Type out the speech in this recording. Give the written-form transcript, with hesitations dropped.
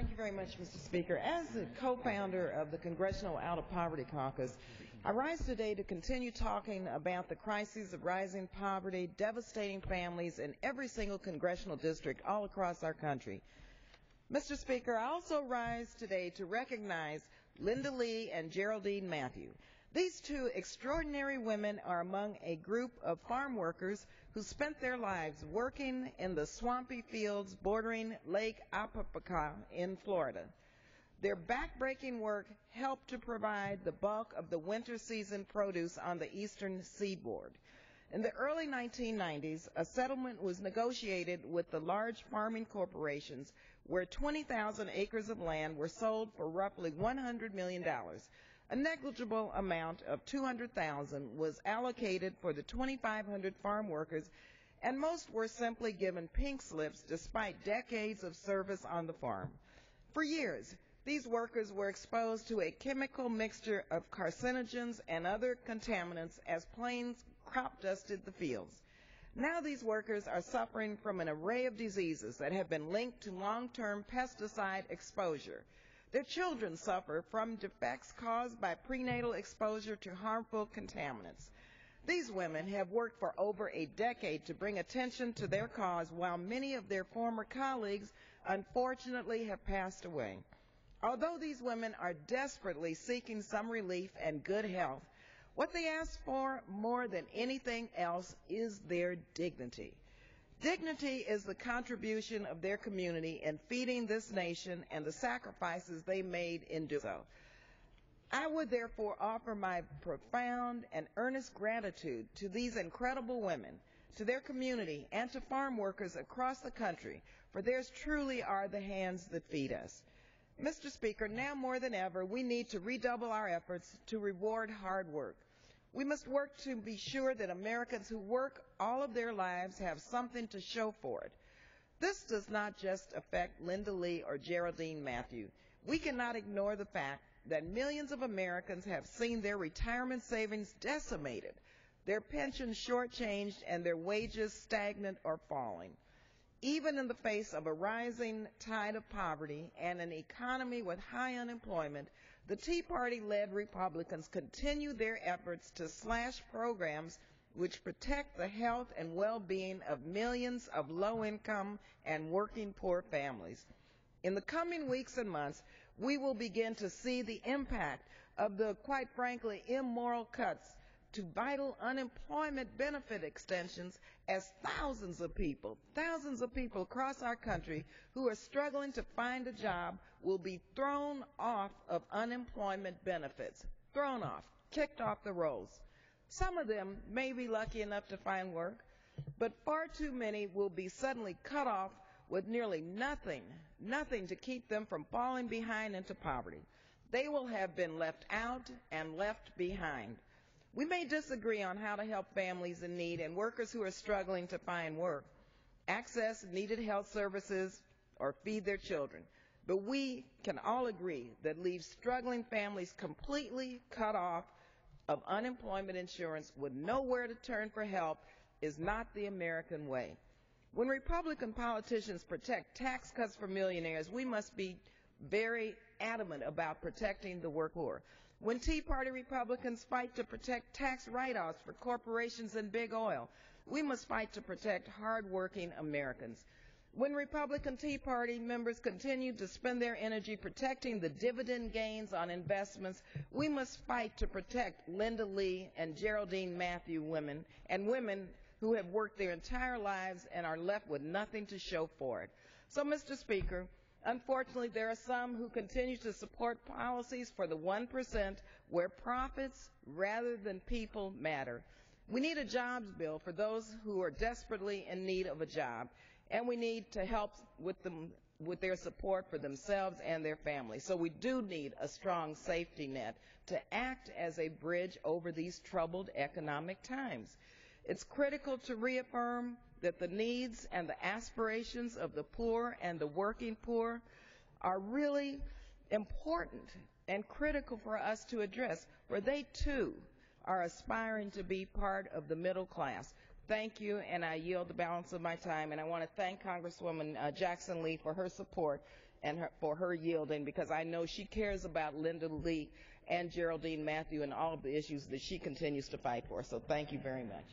Thank you very much, Mr. Speaker. As the co-founder of the Congressional Out of Poverty Caucus, I rise today to continue talking about the crises of rising poverty, devastating families in every single congressional district all across our country. Mr. Speaker, I also rise today to recognize Linda Lee and Geraldine Matthew. These two extraordinary women are among a group of farm workers who spent their lives working in the swampy fields bordering Lake Apopka in Florida. Their backbreaking work helped to provide the bulk of the winter season produce on the eastern seaboard. In the early 1990s, a settlement was negotiated with the large farming corporations where 20,000 acres of land were sold for roughly $100 million. A negligible amount of $200,000 was allocated for the 2,500 farm workers, and most were simply given pink slips despite decades of service on the farm. For years, these workers were exposed to a chemical mixture of carcinogens and other contaminants as planes crop dusted the fields. Now these workers are suffering from an array of diseases that have been linked to long-term pesticide exposure. Their children suffer from defects caused by prenatal exposure to harmful contaminants. These women have worked for over a decade to bring attention to their cause, while many of their former colleagues unfortunately have passed away. Although these women are desperately seeking some relief and good health, what they ask for more than anything else is their dignity. Dignity is the contribution of their community in feeding this nation and the sacrifices they made in doing so. I would therefore offer my profound and earnest gratitude to these incredible women, to their community, and to farm workers across the country, for theirs truly are the hands that feed us. Mr. Speaker, now more than ever, we need to redouble our efforts to reward hard work. We must work to be sure that Americans who work all of their lives have something to show for it. This does not just affect Linda Lee or Geraldine Matthew. We cannot ignore the fact that millions of Americans have seen their retirement savings decimated, their pensions shortchanged, and their wages stagnant or falling. Even in the face of a rising tide of poverty and an economy with high unemployment, the Tea Party-led Republicans continue their efforts to slash programs which protect the health and well-being of millions of low-income and working poor families. In the coming weeks and months, we will begin to see the impact of the, quite frankly, immoral cuts to vital unemployment benefit extensions as thousands of people across our country who are struggling to find a job will be thrown off of unemployment benefits, thrown off, kicked off the rolls. Some of them may be lucky enough to find work, but far too many will be suddenly cut off with nearly nothing to keep them from falling behind into poverty. They will have been left out and left behind. We may disagree on how to help families in need and workers who are struggling to find work, access needed health services, or feed their children. But we can all agree that leave struggling families completely cut off of unemployment insurance with nowhere to turn for help is not the American way. When Republican politicians protect tax cuts for millionaires, we must be very adamant about protecting the working poor. When Tea Party Republicans fight to protect tax write-offs for corporations and big oil, we must fight to protect hard-working Americans. When Republican Tea Party members continue to spend their energy protecting the dividend gains on investments, we must fight to protect Linda Lee and Geraldine Matthew women who have worked their entire lives and are left with nothing to show for it. So, Mr. Speaker, unfortunately, there are some who continue to support policies for the 1% where profits rather than people matter. We need a jobs bill for those who are desperately in need of a job, and we need to help with their support for themselves and their families. So we do need a strong safety net to act as a bridge over these troubled economic times. It's critical to reaffirm that the needs and the aspirations of the poor and the working poor are really important and critical for us to address, for they too are aspiring to be part of the middle class. Thank you, and I yield the balance of my time, and I want to thank Congresswoman Jackson Lee for her support and for her yielding, because I know she cares about Linda Lee and Geraldine Matthew and all of the issues that she continues to fight for. So thank you very much.